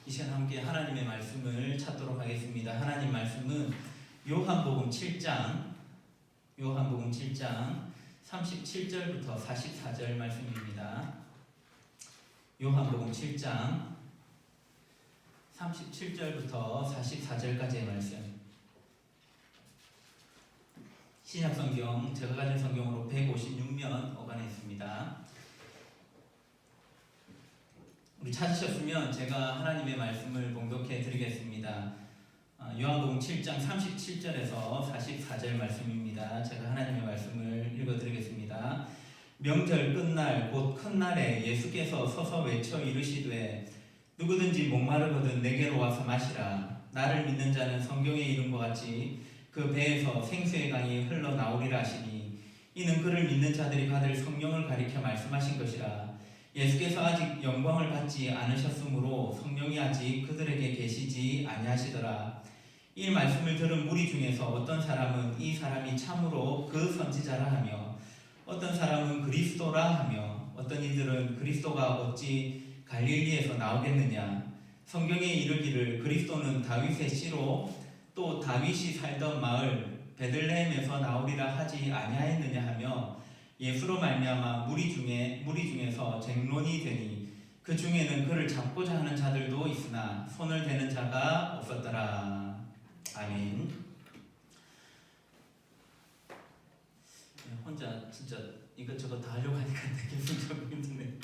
이 시간 함께 하나님의 말씀을 찾도록 하겠습니다. 하나님 말씀은 요한복음 7장 37절부터 44절 말씀입니다. 요한복음 7장 37절부터 44절까지의 말씀. 신약성경 제가 가진 성경으로 156면 어간에 있습니다. 우리 찾으셨으면 제가 하나님의 말씀을 봉독해 드리겠습니다. 요한복음 7장 37절에서 44절 말씀입니다. 제가 하나님의 말씀을 읽어 드리겠습니다. 명절 끝날 곧 큰 날에 예수께서 서서 외쳐 이르시되 누구든지 목마르거든 내게로 와서 마시라. 나를 믿는 자는 성경에 이른 것 같이 그 배에서 생수의 강이 흘러나오리라 하시니 이는 그를 믿는 자들이 받을 성령을 가리켜 말씀하신 것이라. 예수께서 아직 영광을 받지 않으셨으므로 성령이 아직 그들에게 계시지 아니하시더라. 이 말씀을 들은 무리 중에서 어떤 사람은 이 사람이 참으로 그 선지자라 하며 어떤 사람은 그리스도라 하며 어떤 이들은 그리스도가 어찌 갈릴리에서 나오겠느냐. 성경에 이르기를 그리스도는 다윗의 씨로 또 다윗이 살던 마을 베들레헴에서 나오리라 하지 아니하였느냐 하며 예수로 말미암아 무리 중에서 쟁론이 되니 그 중에는 그를 잡고자 하는 자들도 있으나 손을 대는 자가 없었더라. 아멘. 혼자 진짜 이것저것 다 하려고 하니까 되게 좀 힘드네.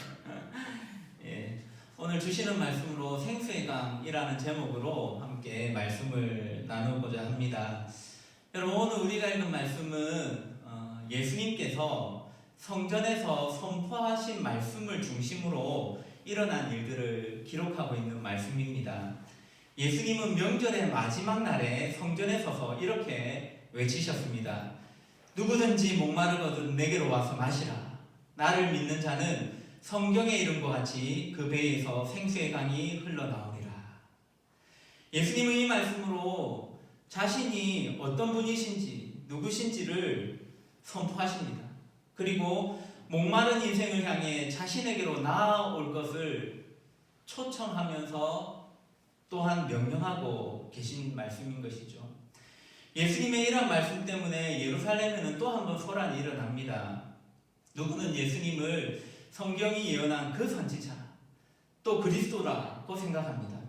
예. 오늘 주시는 말씀으로 생수의 강이라는 제목으로 함께 말씀을 나누고자 합니다. 여러분, 오늘 우리가 읽은 말씀은 예수님께서 성전에서 선포하신 말씀을 중심으로 일어난 일들을 기록하고 있는 말씀입니다. 예수님은 명절의 마지막 날에 성전에 서서 이렇게 외치셨습니다. 누구든지 목마르거든 내게로 와서 마시라. 나를 믿는 자는 성경에 이른 것 같이 그 배에서 생수의 강이 흘러나오리라. 예수님은 이 말씀으로 자신이 어떤 분이신지 누구신지를 선포하십니다. 그리고 목마른 인생을 향해 자신에게로 나아올 것을 초청하면서 또한 명령하고 계신 말씀인 것이죠. 예수님의 이런 말씀 때문에 예루살렘에는 또 한 번 소란이 일어납니다. 누구는 예수님을 성경이 예언한 그 선지자, 또 그리스도라고 생각합니다.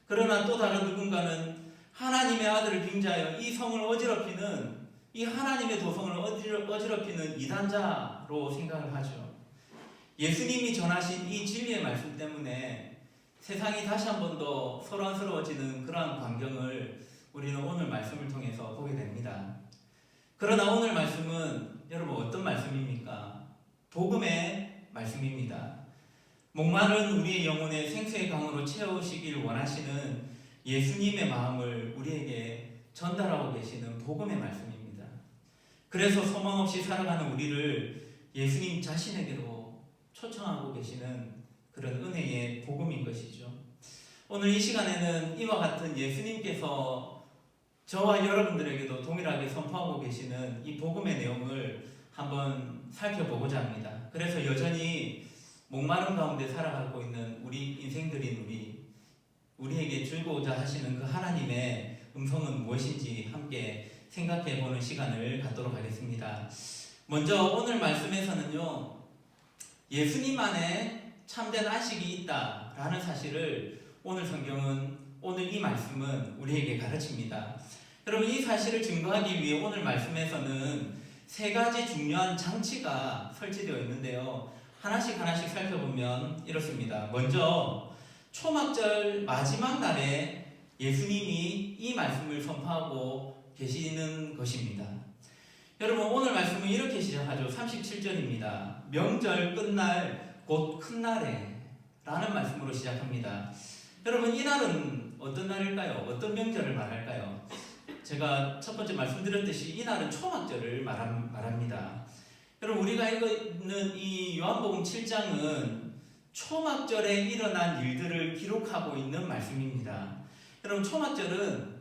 그러나 또 다른 누군가는 하나님의 아들을 빙자하여 이 성을 어지럽히는, 이 하나님의 도성을 어지럽히는 이단자로 생각을 하죠. 예수님이 전하신 이 진리의 말씀 때문에 세상이 다시 한 번 더 소란스러워지는 그러한 광경을 우리는 오늘 말씀을 통해서 보게 됩니다. 그러나 오늘 말씀은 여러분 어떤 말씀입니까? 복음의 말씀입니다. 목마른 우리의 영혼의 생수의 강으로 채우시길 원하시는 예수님의 마음을 우리에게 전달하고 계시는 복음의 말씀입니다. 그래서 소망 없이 살아가는 우리를 예수님 자신에게로 초청하고 계시는 그런 은혜의 복음인 것이죠. 오늘 이 시간에는 이와 같은 예수님께서 저와 여러분들에게도 동일하게 선포하고 계시는 이 복음의 내용을 한번 살펴보고자 합니다. 그래서 여전히 목마름 가운데 살아가고 있는 우리 인생들인 우리에게 주고자 하시는 그 하나님의 음성은 무엇인지 함께 생각해보는 시간을 갖도록 하겠습니다. 먼저 오늘 말씀에서는요, 예수님 안에 참된 안식이 있다라는 사실을 오늘 성경은, 오늘 이 말씀은 우리에게 가르칩니다. 여러분, 이 사실을 증거하기 위해 오늘 말씀에서는 세 가지 중요한 장치가 설치되어 있는데요. 하나씩 살펴보면 이렇습니다. 먼저 초막절 마지막 날에 예수님이 이 말씀을 선포하고 계시는 것입니다. 여러분, 오늘 말씀은 이렇게 시작하죠. 37절입니다. 명절 끝날 곧 큰 날에 라는 말씀으로 시작합니다. 여러분, 이 날은 어떤 날일까요? 어떤 명절을 말할까요? 제가 첫 번째 말씀드렸듯이 이 날은 초막절을 말합니다. 여러분, 우리가 읽는 이 요한복음 7장은 초막절에 일어난 일들을 기록하고 있는 말씀입니다. 여러분, 초막절은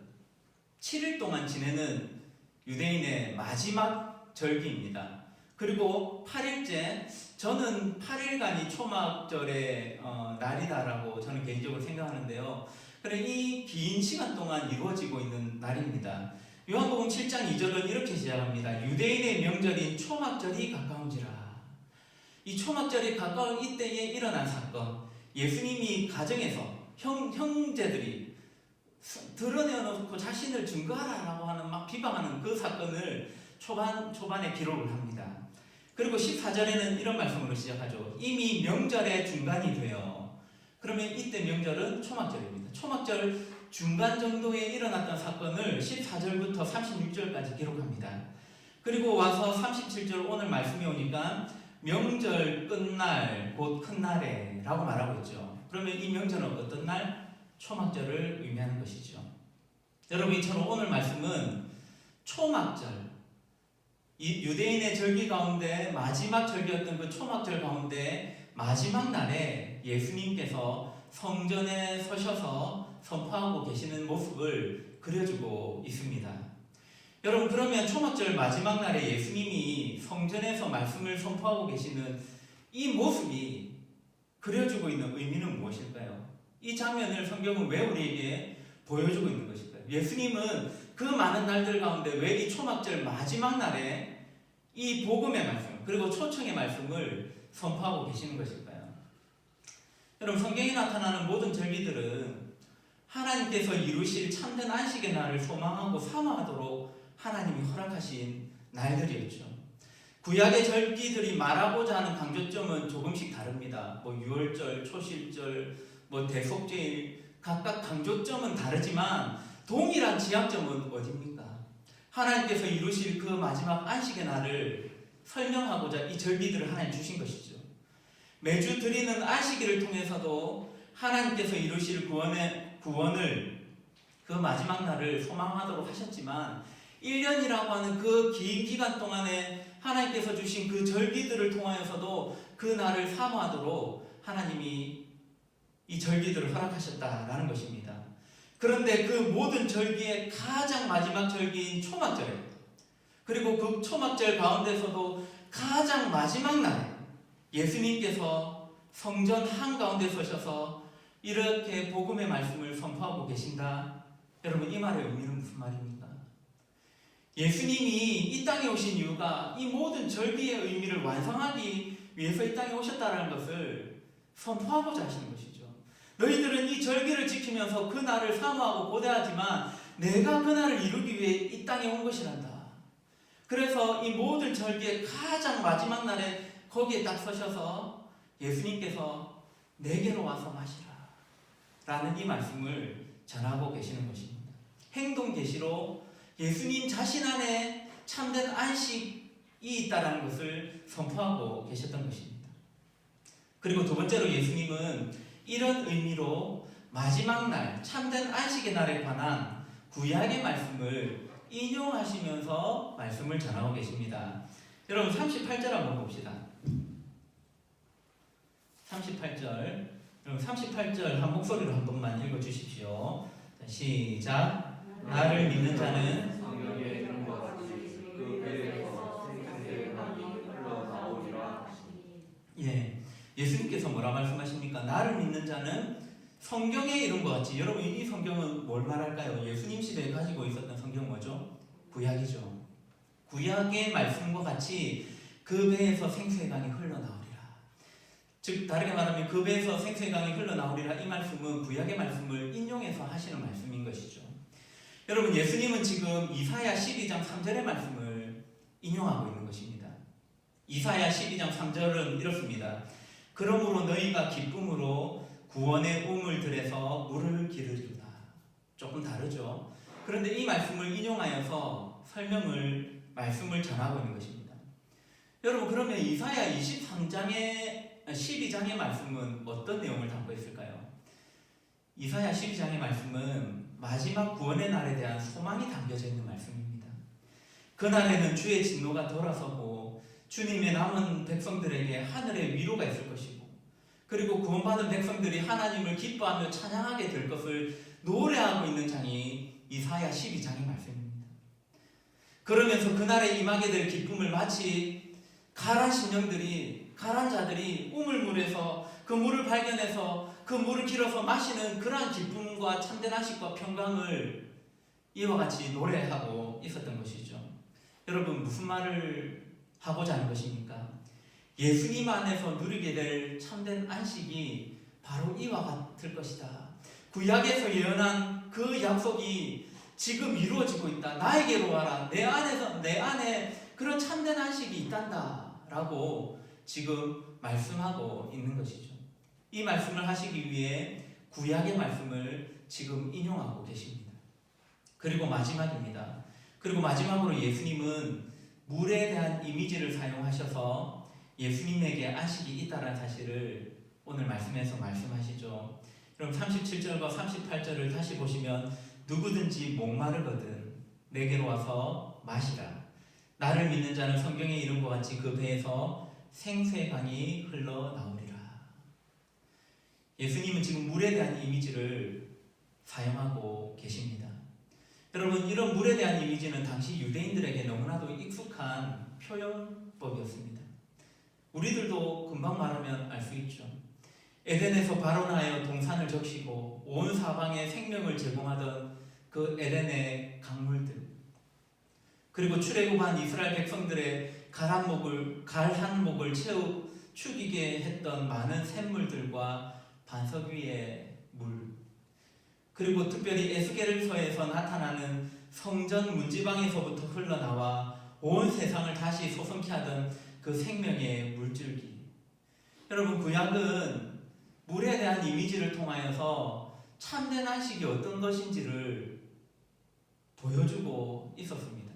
7일 동안 지내는 유대인의 마지막 절기입니다. 그리고 8일째, 저는 8일간이 초막절의 날이다라고 저는 개인적으로 생각하는데요. 그래, 이 긴 시간 동안 이루어지고 있는 날입니다. 요한복음 7장 2절은 이렇게 시작합니다. 유대인의 명절인 초막절이 가까운지라. 이 초막절이 가까운 이때에 일어난 사건, 예수님이 가정에서 형제들이 드러내놓고 자신을 증거하라라고 하는 막 비방하는 그 사건을 초반에 기록을 합니다. 그리고 14절에는 이런 말씀으로 시작하죠. 이미 명절의 중간이 돼요. 그러면 이때 명절은 초막절입니다. 초막절 중간 정도에 일어났던 사건을 14절부터 36절까지 기록합니다. 그리고 와서 37절 오늘 말씀이 오니까 명절 끝날 곧 큰날에 라고 말하고 있죠. 그러면 이 명절은 어떤 날? 초막절을 의미하는 것이죠. 여러분, 이처럼 오늘 말씀은 초막절, 이 유대인의 절기 가운데 마지막 절기였던 그 초막절 가운데 마지막 날에 예수님께서 성전에 서셔서 선포하고 계시는 모습을 그려주고 있습니다. 여러분, 그러면 초막절 마지막 날에 예수님이 성전에서 말씀을 선포하고 계시는 이 모습이 그려주고 있는 의미는 무엇일까요? 이 장면을 성경은 왜 우리에게 보여주고 있는 것일까요? 예수님은 그 많은 날들 가운데 왜 이 초막절 마지막 날에 이 복음의 말씀 그리고 초청의 말씀을 선포하고 계시는 것일까요? 여러분, 성경에 나타나는 모든 절기들은 하나님께서 이루실 참된 안식의 날을 소망하고 사모하도록 하나님이 허락하신 날들이었죠. 구약의 절기들이 말하고자 하는 강조점은 조금씩 다릅니다. 유월절, 초실절, 대속제일 각각 강조점은 다르지만 동일한 지향점은 어디입니까? 하나님께서 이루실 그 마지막 안식의 날을 설명하고자 이 절기들을 하나님 주신 것이죠. 매주 드리는 안식일을 통해서도 하나님께서 이루실 구원을 그 마지막 날을 소망하도록 하셨지만 1년이라고 하는 그 긴 기간 동안에 하나님께서 주신 그 절기들을 통하여서도 그 날을 사모하도록 하나님이 이 절기들을 허락하셨다라는 것입니다. 그런데 그 모든 절기의 가장 마지막 절기인 초막절에, 그리고 그 초막절 가운데서도 가장 마지막 날에 예수님께서 성전 한가운데 서셔서 이렇게 복음의 말씀을 선포하고 계신다. 여러분, 이 말의 의미는 무슨 말입니까? 예수님이 이 땅에 오신 이유가 이 모든 절기의 의미를 완성하기 위해서 이 땅에 오셨다는 것을 선포하고자 하시는 것이죠. 너희들은 이 절기를 지키면서 그 날을 사모하고 고대하지만 내가 그 날을 이루기 위해 이 땅에 온 것이란다. 그래서 이 모든 절기의 가장 마지막 날에 거기에 딱 서셔서 예수님께서 내게로 와서 마시라 라는 이 말씀을 전하고 계시는 것입니다. 행동 계시로 예수님 자신 안에 참된 안식이 있다는 것을 선포하고 계셨던 것입니다. 그리고 두 번째로 예수님은 이런 의미로 마지막 날, 참된 안식의 날에 관한 구약의 말씀을 인용하시면서 말씀을 전하고 계십니다. 여러분, 38절 한번 봅시다. 38절. 여러분, 38절 한 목소리로 한 번만 읽어주십시오. 자, 시작. 나를 믿는 자는 성경에 이런 것 같이 그 배에서 생생함이 흘러나오리라. 예, 예수님께서 뭐라 말씀하십니까? 나를 믿는 자는 성경에 이룬 것 같이. 여러분, 이 성경은 뭘 말할까요? 예수님 시대에 가지고 있었던 성경 뭐죠? 구약이죠. 구약의 말씀과 같이 그 배에서 생수의 강이 흘러나오리라. 즉, 다르게 말하면 그 배에서 생수의 강이 흘러나오리라. 이 말씀은 구약의 말씀을 인용해서 하시는 말씀인 것이죠. 여러분, 예수님은 지금 이사야 12장 3절의 말씀을 인용하고 있는 것입니다. 이사야 12장 3절은 이렇습니다. 그러므로 너희가 기쁨으로 구원의 우물 들에서 물을 기르리로다. 조금 다르죠. 그런데 이 말씀을 인용하여서 말씀을 전하고 있는 것입니다. 여러분, 그러면 이사야 12장의 말씀은 어떤 내용을 담고 있을까요? 이사야 12장의 말씀은 마지막 구원의 날에 대한 소망이 담겨져 있는 말씀입니다. 그날에는 주의 진노가 돌아서고 주님의 남은 백성들에게 하늘의 위로가 있을 것이고, 그리고 구원받은 백성들이 하나님을 기뻐하며 찬양하게 될 것을 노래하고 있는 장이 이사야 12장의 말씀입니다. 그러면서 그날에 임하게 될 기쁨을 마치 가란 심령들이, 가란 자들이 우물물에서 그 물을 발견해서 그 물을 길어서 마시는 그러한 기쁨과 참된 안식과 평강을 이와 같이 노래하고 있었던 것이죠. 여러분, 무슨 말을 하고자 하는 것입니까? 예수님 안에서 누리게 될 참된 안식이 바로 이와 같을 것이다. 구약에서 예언한 그 약속이 지금 이루어지고 있다. 나에게로 와라. 내 안에 그런 참된 안식이 있단다. 라고 지금 말씀하고 있는 것이죠. 이 말씀을 하시기 위해 구약의 말씀을 지금 인용하고 계십니다. 그리고 마지막입니다. 그리고 마지막으로 예수님은 물에 대한 이미지를 사용하셔서 예수님에게 안식이 있다는 사실을 오늘 말씀에서 말씀하시죠. 그럼 37절과 38절을 다시 보시면 누구든지 목마르거든 내게로 와서 마시라. 나를 믿는 자는 성경에 이른 것 같이 그 배에서 생수의 강이 흘러나오리라. 예수님은 지금 물에 대한 이미지를 사용하고 계십니다. 여러분, 이런 물에 대한 이미지는 당시 유대인들에게 너무나도 익숙한 표현법이었습니다. 우리들도 금방 말하면 알 수 있죠. 에덴에서 발원하여 동산을 적시고 온 사방에 생명을 제공하던 그 에덴의 강물들, 그리고 출애굽한 이스라엘 백성들의 갈한 목을 축이게 했던 많은 샘물들과 반석 위의 물, 그리고 특별히 에스겔서에서 나타나는 성전 문지방에서부터 흘러나와 온 세상을 다시 소성케 하던 그 생명의 물줄기. 여러분, 구약은 물에 대한 이미지를 통하여서 참된 안식이 어떤 것인지를 보여주고 있었습니다.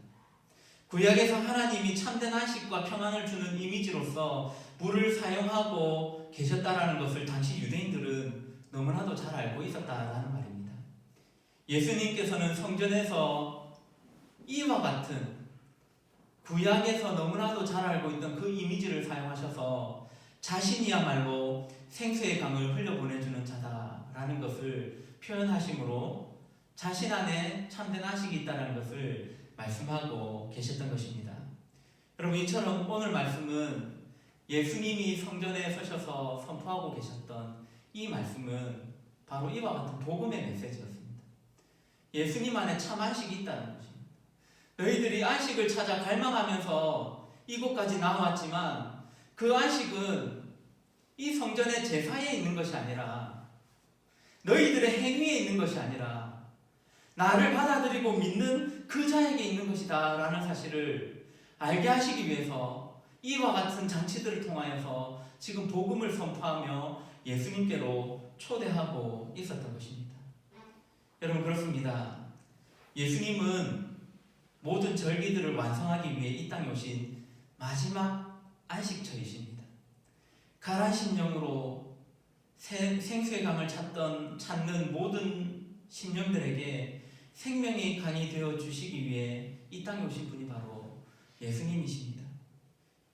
구약에서 하나님이 참된 안식과 평안을 주는 이미지로서 물을 사용하고 계셨다라는 것을 당시 유대인들은 너무나도 잘 알고 있었다라는 말입니다. 예수님께서는 성전에서 이와 같은 구약에서 너무나도 잘 알고 있던 그 이미지를 사용하셔서 자신이야말로 생수의 강을 흘려보내주는 자다라는 것을 표현하심으로 자신 안에 참된 안식이 있다는 것을 말씀하고 계셨던 것입니다. 여러분, 이처럼 오늘 말씀은 예수님이 성전에 서셔서 선포하고 계셨던 이 말씀은 바로 이와 같은 복음의 메시지였습니다. 예수님 안에 참 안식이 있다는 것입니다. 너희들이 안식을 찾아 갈망하면서 이곳까지 나왔지만 그 안식은 이 성전의 제사에 있는 것이 아니라 너희들의 행위에 있는 것이 아니라 나를 받아들이고 믿는 그 자에게 있는 것이다 라는 사실을 알게 하시기 위해서 이와 같은 장치들을 통하여서 지금 복음을 선포하며 예수님께로 초대하고 있었던 것입니다. 여러분, 그렇습니다. 예수님은 모든 절기들을 완성하기 위해 이 땅에 오신 마지막 안식처이십니다. 가란 심령으로 생수의 강을 찾는 모든 심령들에게 생명의 강이 되어 주시기 위해 이 땅에 오신 분이 바로 예수님이십니다.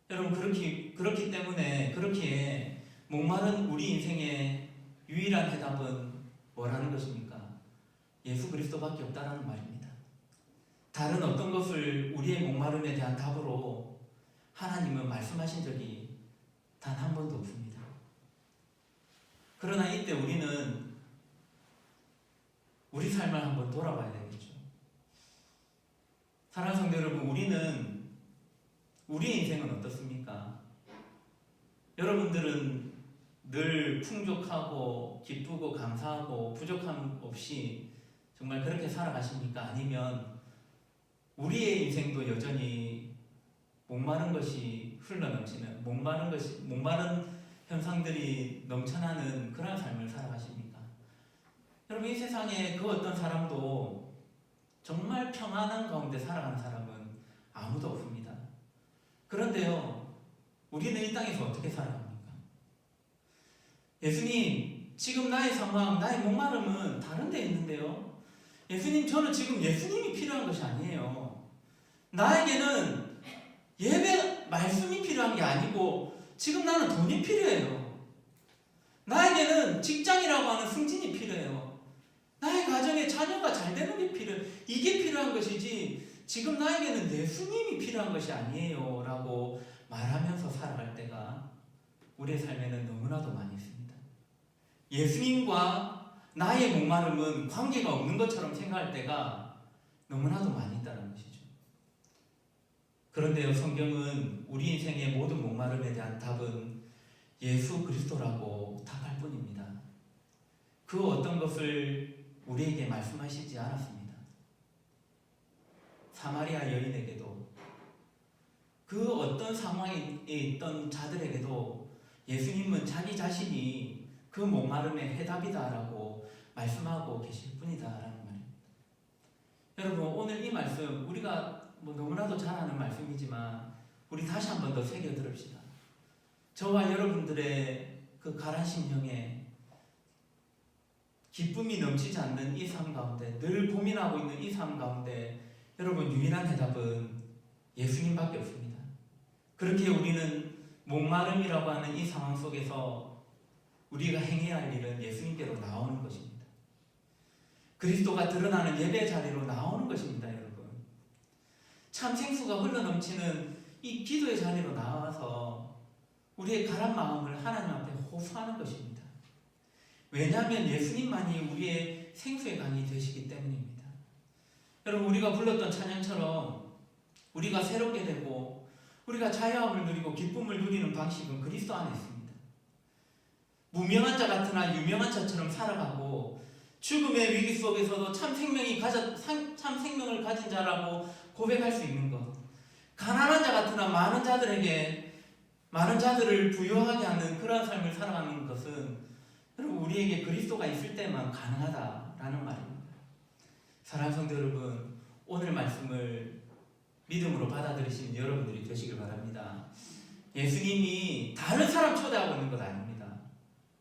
여러분, 그렇기 때문에 그렇기에 목마른 우리 인생의 유일한 해답은 뭐라는 것입니까? 예수 그리스도밖에 없다라는 말입니다. 다른 어떤 것을 우리의 목마름에 대한 답으로 하나님은 말씀하신 적이 단 한 번도 없습니다. 그러나 이때 우리는 우리 삶을 한번 돌아봐야 되겠죠. 사랑하는 성도 여러분, 우리의 인생은 어떻습니까? 여러분들은 늘 풍족하고 기쁘고 감사하고 부족함 없이 정말 그렇게 살아가십니까? 아니면 우리의 인생도 여전히 목마른 것이 흘러넘치는, 목마른 현상들이 넘쳐나는 그런 삶을 살아가십니까? 여러분, 이 세상에 그 어떤 사람도 정말 평안한 가운데 살아가는 사람은 아무도 없습니다. 그런데요, 우리는 이 땅에서 어떻게 살아갑니까? 예수님, 지금 나의 상황, 나의 목마름은 다른 데 있는데요. 예수님, 저는 지금 예수님이 필요한 것이 아니에요. 나에게는 예배 말씀이 필요한 게 아니고 지금 나는 돈이 필요해요. 나에게는 직장이라고 하는 승진이 필요해요. 나의 가정에 자녀가 잘 되는 게 필요해요. 이게 필요한 것이지 지금 나에게는 예수님이 필요한 것이 아니에요 라고 말하면서 살아갈 때가 우리의 삶에는 너무나도 많이 있습니다. 예수님과 나의 목마름은 관계가 없는 것처럼 생각할 때가 너무나도 많이 있다는 것이죠. 그런데요, 성경은 우리 인생의 모든 목마름에 대한 답은 예수 그리스도라고 답할 뿐입니다. 그 어떤 것을 우리에게 말씀하시지 않았습니다. 사마리아 여인에게도 그 어떤 상황에 있던 자들에게도 예수님은 자기 자신이 그 목마름의 해답이다라고 말씀하고 계실 뿐이다라는 말입니다. 여러분, 오늘 이 말씀 우리가 너무나도 잘 아는 말씀이지만 우리 다시 한 번 더 새겨 들읍시다. 저와 여러분들의 그 가란 심령에 기쁨이 넘치지 않는 이 삶 가운데, 늘 고민하고 있는 이 삶 가운데 여러분, 유일한 해답은 예수님밖에 없습니다. 그렇게 우리는 목마름이라고 하는 이 상황 속에서 우리가 행해야 할 일은 예수님께로 나오는 것입니다. 그리스도가 드러나는 예배 자리로 나오는 것입니다, 여러분. 참 생수가 흘러넘치는 이 기도의 자리로 나와서 우리의 가란 마음을 하나님 앞에 호소하는 것입니다. 왜냐하면 예수님만이 우리의 생수의 강이 되시기 때문입니다. 여러분, 우리가 불렀던 찬양처럼 우리가 새롭게 되고 우리가 자유함을 누리고 기쁨을 누리는 방식은 그리스도 안에 있습니다. 무명한 자 같으나 유명한 자처럼 살아가고 죽음의 위기 속에서도 참 생명을 가진 자라고 고백할 수 있는 것, 가난한 자 같으나 많은 자들에게 많은 자들을 부유하게 하는 그러한 삶을 살아가는 것은 여러분, 우리에게 그리스도가 있을 때만 가능하다라는 말입니다. 사랑하는 성도 여러분, 오늘 말씀을 믿음으로 받아들이시는 여러분들이 되시길 바랍니다. 예수님이 다른 사람 초대하고 있는 것 아닙니다.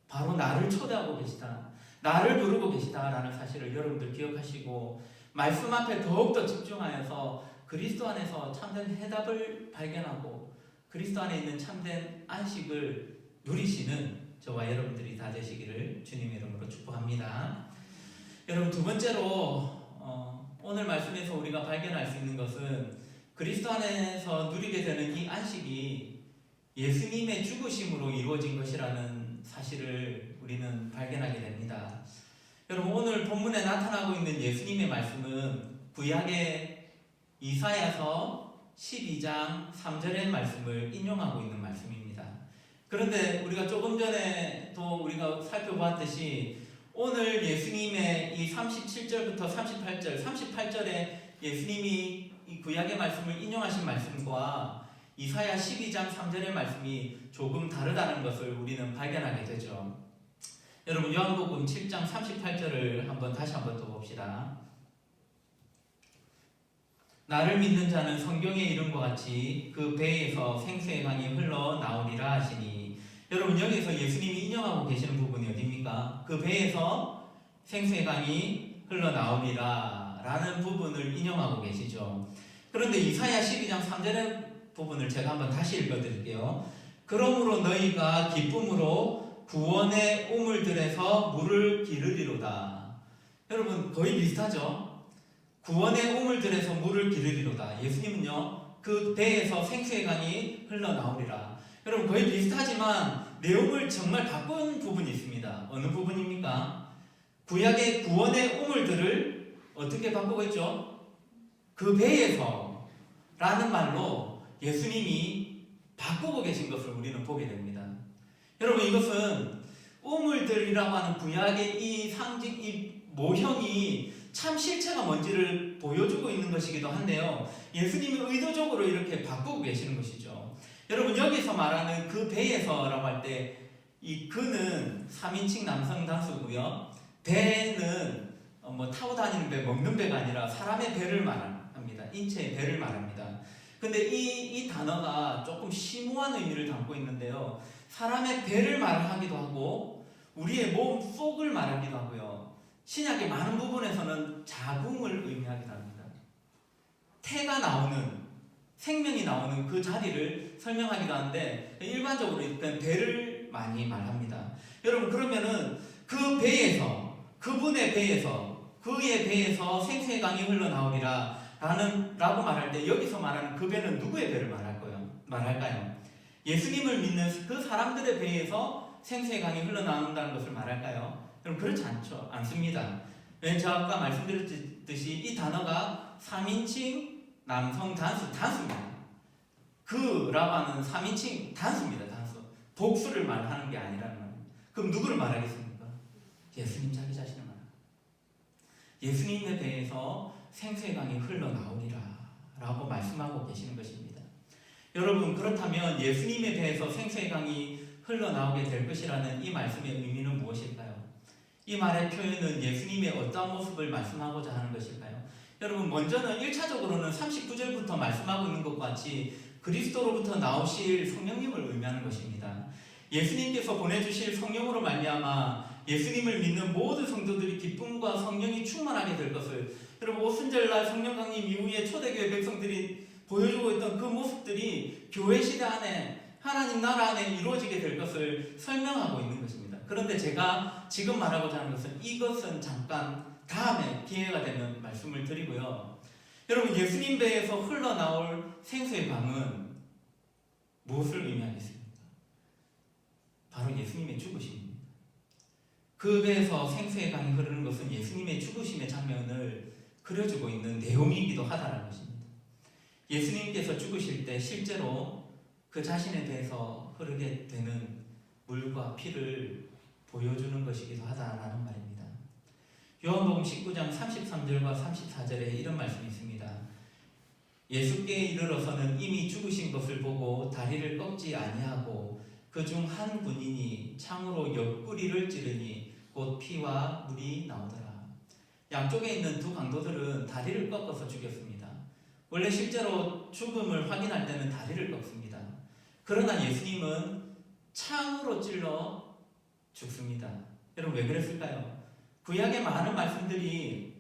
바로 나를 초대하고 계시다, 나를 부르고 계시다라는 사실을 여러분들 기억하시고 말씀 앞에 더욱더 집중하여서 그리스도 안에서 참된 해답을 발견하고 그리스도 안에 있는 참된 안식을 누리시는 저와 여러분들이 다 되시기를 주님의 이름으로 축복합니다. 여러분, 두 번째로 오늘 말씀에서 우리가 발견할 수 있는 것은 그리스도 안에서 누리게 되는 이 안식이 예수님의 죽으심으로 이루어진 것이라는 사실을 우리는 발견하게 됩니다. 여러분, 오늘 본문에 나타나고 있는 예수님의 말씀은 구약의 이사야서 12장 3절의 말씀을 인용하고 있는 말씀입니다. 그런데 우리가 조금 전에도 우리가 살펴보았듯이 오늘 예수님의 이 37절부터 38절에 예수님이 이 구약의 말씀을 인용하신 말씀과 이사야 12장 3절의 말씀이 조금 다르다는 것을 우리는 발견하게 되죠. 여러분, 요한복음 7장 38절을 다시 한번 더 봅시다. 나를 믿는 자는 성경의 이름과 같이 그 배에서 생수의 강이 흘러나오리라 하시니, 여러분, 여기서 예수님이 인용하고 계시는 부분이 어디입니까? 그 배에서 생수의 강이 흘러나오리라 라는 부분을 인용하고 계시죠. 그런데 이사야 12장 3절의 부분을 제가 한번 다시 읽어드릴게요. 그러므로 너희가 기쁨으로 구원의 우물들에서 물을 기르리로다. 여러분, 거의 비슷하죠? 구원의 우물들에서 물을 기르리로다. 예수님은요, 그 배에서 생수의 강이 흘러나오리라. 여러분, 거의 비슷하지만 내용을 정말 바꾼 부분이 있습니다. 어느 부분입니까? 구약의 구원의 우물들을 어떻게 바꾸고 있죠? 그 배에서 라는 말로 예수님이 바꾸고 계신 것을 우리는 보게 됩니다. 여러분, 이것은 우물들이라고 하는 구약의 이 상징, 이 모형이 참 실체가 뭔지를 보여주고 있는 것이기도 한데요, 예수님이 의도적으로 이렇게 바꾸고 계시는 것이죠. 여러분, 여기서 말하는 그 배에서라고 할 때 이 그는 3인칭 남성 단수고요, 배는 타고 다니는 배, 먹는 배가 아니라 사람의 배를 말합니다. 인체의 배를 말합니다. 근데 이 단어가 조금 심오한 의미를 담고 있는데요, 사람의 배를 말하기도 하고 우리의 몸 속을 말하기도 하고요, 신약의 많은 부분에서는 자궁을 의미하기도 합니다. 태가 나오는, 생명이 나오는 그 자리를 설명하기도 하는데 일반적으로 일단 배를 많이 말합니다. 여러분, 그러면은 그 배에서, 그분의 배에서, 그의 배에서 생수의 강이 흘러나오리라 라고 말할 때 여기서 말하는 그 배는 누구의 배를 말할 거예요? 말할까요? 예수님을 믿는 그 사람들의 배에서 생수의 강이 흘러나온다는 것을 말할까요? 여러분 그렇지 않습니다. 왜냐하면 제가 아까 말씀드렸듯이 이 단어가 3인칭 남성 단수입니다. 그라고 하는 3인칭 단수입니다. 단수. 복수를 말하는 게 아니라는 말입니다. 그럼 누구를 말하겠습니까? 예수님 자기 자신을 말합니다. 예수님에 대해서 생수의 강이 흘러나오리라 라고 말씀하고 계시는 것입니다. 여러분 그렇다면 예수님에 대해서 생수의 강이 흘러나오게 될 것이라는 이 말씀의 의미는 무엇일까요? 이 말의 표현은 예수님의 어떠한 모습을 말씀하고자 하는 것일까요? 여러분 먼저는 1차적으로는 39절부터 말씀하고 있는 것과 같이 그리스도로부터 나오실 성령님을 의미하는 것입니다. 예수님께서 보내주실 성령으로 말미암아 예수님을 믿는 모든 성도들이 기쁨과 성령이 충만하게 될 것을, 여러분 오순절날 성령 강림 이후에 초대교회 백성들이 보여주고 있던 그 모습들이 교회 시대 안에 하나님 나라 안에 이루어지게 될 것을 설명하고 있는 것입니다. 그런데 제가 지금 말하고자 하는 것은 이것은 잠깐 다음에 기회가 되면 말씀을 드리고요. 여러분 예수님 배에서 흘러나올 생수의 강은 무엇을 의미하겠습니까? 바로 예수님의 죽으심입니다. 그 배에서 생수의 강이 흐르는 것은 예수님의 죽으심의 장면을 그려주고 있는 내용이기도 하다는 것입니다. 예수님께서 죽으실 때 실제로 그 자신에 대해서 흐르게 되는 물과 피를 보여주는 것이기도 하다라는 말입니다. 요한복음 19장 33절과 34절에 이런 말씀이 있습니다. 예수께 이르러서는 이미 죽으신 것을 보고 다리를 꺾지 아니하고 그중 한 군인이 창으로 옆구리를 찌르니 곧 피와 물이 나오더라. 양쪽에 있는 두 강도들은 다리를 꺾어서 죽였습니다. 원래 실제로 죽음을 확인할 때는 다리를 꺾습니다. 그러나 예수님은 창으로 찔러 죽습니다. 여러분 왜 그랬을까요? 구약의 많은 말씀들이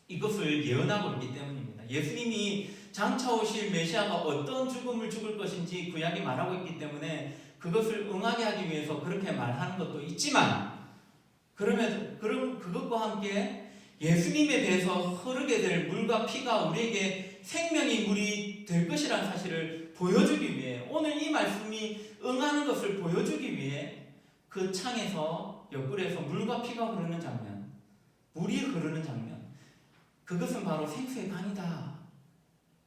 이것을 예언하고 있기 때문입니다. 예수님이 장차 오실 메시아가 어떤 죽음을 죽을 것인지 구약이 말하고 있기 때문에 그것을 응하게 하기 위해서 그렇게 말하는 것도 있지만, 그럼 그것과 함께 예수님에 대해서 흐르게 될 물과 피가 우리에게 생명의 물이 될 것이라는 사실을 보여주기 위해, 오늘 이 말씀이 응하는 것을 보여주기 위해 그 창에서 옆구리에서 물과 피가 흐르는 장면, 물이 흐르는 장면, 그것은 바로 생수의 강이다.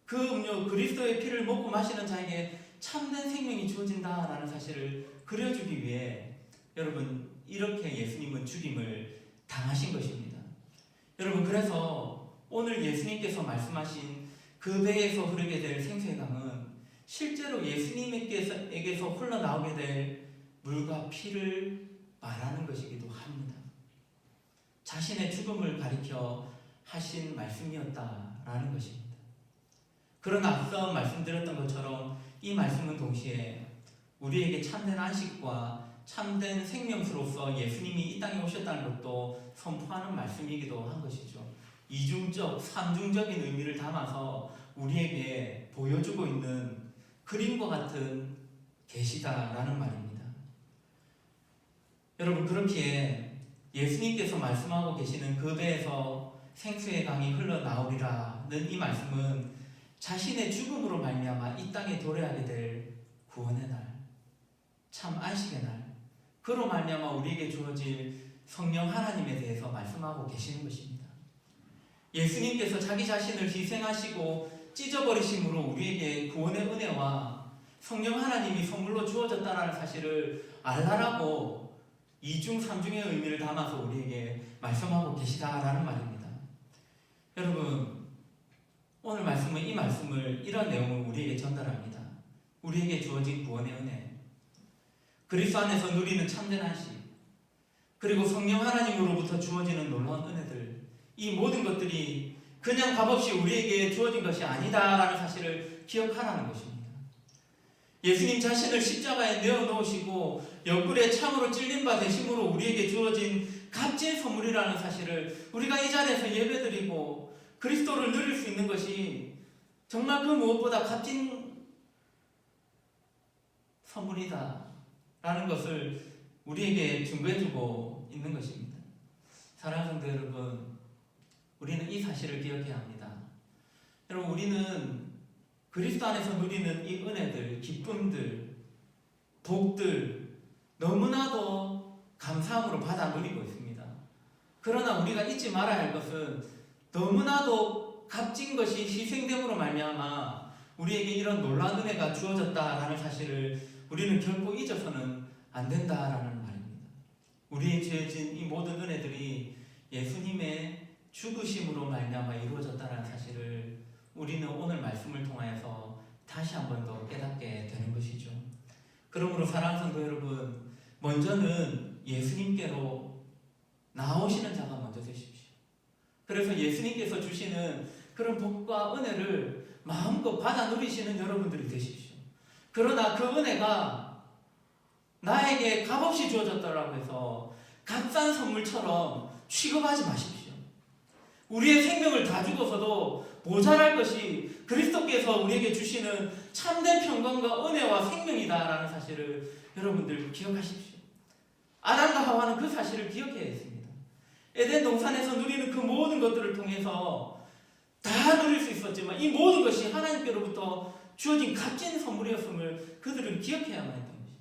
그 음료 그리스도의 피를 먹고 마시는 자에게 참된 생명이 주어진다라는 사실을 그려주기 위해 여러분 이렇게 예수님은 죽임을 당하신 것입니다. 여러분 그래서 오늘 예수님께서 말씀하신 그 배에서 흐르게 될 생수의 강은 실제로 예수님에게서 흘러나오게 될 물과 피를 말하는 것이기도 합니다. 자신의 죽음을 가리켜 하신 말씀이었다라는 것입니다. 그러나 앞서 말씀드렸던 것처럼 이 말씀은 동시에 우리에게 참된 안식과 참된 생명수로서 예수님이 이 땅에 오셨다는 것도 선포하는 말씀이기도 한 것이죠. 이중적, 삼중적인 의미를 담아서 우리에게 보여주고 있는 그림과 같은 계시다라는 말입니다. 여러분 그렇기에 예수님께서 말씀하고 계시는 그 배에서 생수의 강이 흘러나오리라는 이 말씀은 자신의 죽음으로 말미암아 이 땅에 도래하게 될 구원의 날, 참 안식의 날, 그로 말미암아 우리에게 주어질 성령 하나님에 대해서 말씀하고 계시는 것입니다. 예수님께서 자기 자신을 희생하시고 찢어버리심으로 우리에게 구원의 은혜와 성령 하나님이 선물로 주어졌다는 사실을 알라라고 이중 삼중의 의미를 담아서 우리에게 말씀하고 계시다라는 말입니다. 여러분 오늘 말씀은 이 말씀을, 이런 내용을 우리에게 전달합니다. 우리에게 주어진 구원의 은혜, 그리스도 안에서 누리는 참된 안식, 그리고 성령 하나님으로부터 주어지는 놀라운 은혜들, 이 모든 것들이 그냥 값없이 우리에게 주어진 것이 아니다라는 사실을 기억하라는 것입니다. 예수님 자신을 십자가에 내어놓으시고 옆구리에 참으로 찔린 바 되심으로 우리에게 주어진 값진 선물이라는 사실을 우리가 이 자리에서 예배드리고 그리스도를 누릴 수 있는 것이 정말 그 무엇보다 값진 선물이다 라는 것을 우리에게 증거해주고 있는 것입니다. 사랑하는 성도 여러분, 우리는 이 사실을 기억해야 합니다. 여러분 우리는 그리스도 안에서 누리는 이 은혜들, 기쁨들, 복들 너무나도 감사함으로 받아 누리고 있습니다. 그러나 우리가 잊지 말아야 할 것은 너무나도 값진 것이 희생됨으로 말미암아 우리에게 이런 놀라운 은혜가 주어졌다라는 사실을 우리는 결코 잊어서는 안 된다라는 말입니다. 우리의 주어진 이 모든 은혜들이 예수님의 죽으심으로 말미암아 이루어졌다는 사실을 우리는 오늘 말씀을 통하여서 다시 한 번 더 깨닫게 되는 것이죠. 그러므로 사랑하는 성도 여러분, 먼저는 예수님께로 나오시는 자가 먼저 되십시오. 그래서 예수님께서 주시는 그런 복과 은혜를 마음껏 받아 누리시는 여러분들이 되십시오. 그러나 그 은혜가 나에게 값없이 주어졌다고 해서 값싼 선물처럼 취급하지 마십시오. 우리의 생명을 다 주고서도 모자랄 것이 그리스도께서 우리에게 주시는 참된 평강과 은혜와 생명이다라는 사실을 여러분들 기억하십시오. 아담과 하와는 그 사실을 기억해야 했습니다. 에덴 동산에서 누리는 그 모든 것들을 통해서 다 누릴 수 있었지만 이 모든 것이 하나님께로부터 주어진 값진 선물이었음을 그들은 기억해야만 했던 것이죠.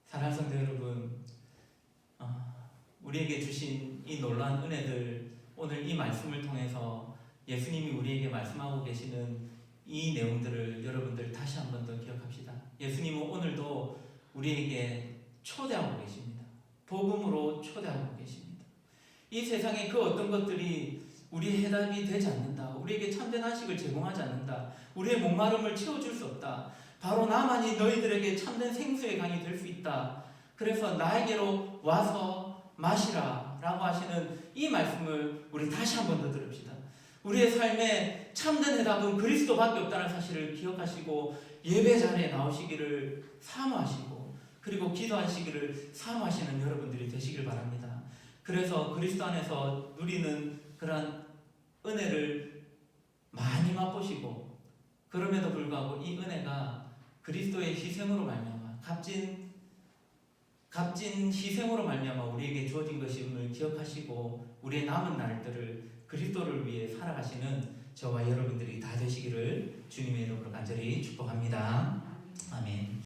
사랑하는 성도 여러분, 우리에게 주신 이 놀라운 은혜들, 오늘 이 말씀을 통해서 예수님이 우리에게 말씀하고 계시는 이 내용들을 여러분들 다시 한 번 더 기억합시다. 예수님은 오늘도 우리에게 초대하고 계십니다. 복음으로 초대하고 계십니다. 이 세상에 그 어떤 것들이 우리의 해답이 되지 않는다. 우리에게 참된 안식을 제공하지 않는다. 우리의 목마름을 채워줄 수 없다. 바로 나만이 너희들에게 참된 생수의 강이 될 수 있다. 그래서 나에게로 와서 마시라 라고 하시는 이 말씀을 우리 다시 한 번 더 들읍시다. 우리의 삶에 참된 해답은 그리스도밖에 없다는 사실을 기억하시고 예배 자리에 나오시기를 사모하시고 그리고 기도하시기를 사모하시는 여러분들이 되시길 바랍니다. 그래서 그리스도 안에서 누리는 그런 은혜를 많이 맛보시고 그럼에도 불구하고 이 은혜가 그리스도의 희생으로 말미암아 값진 희생으로 말미암아 우리에게 주어진 것임을 기억하시고 우리의 남은 날들을 그리스도를 위해 살아가시는 저와 여러분들이 다 되시기를 주님의 이름으로 간절히 축복합니다. 아멘.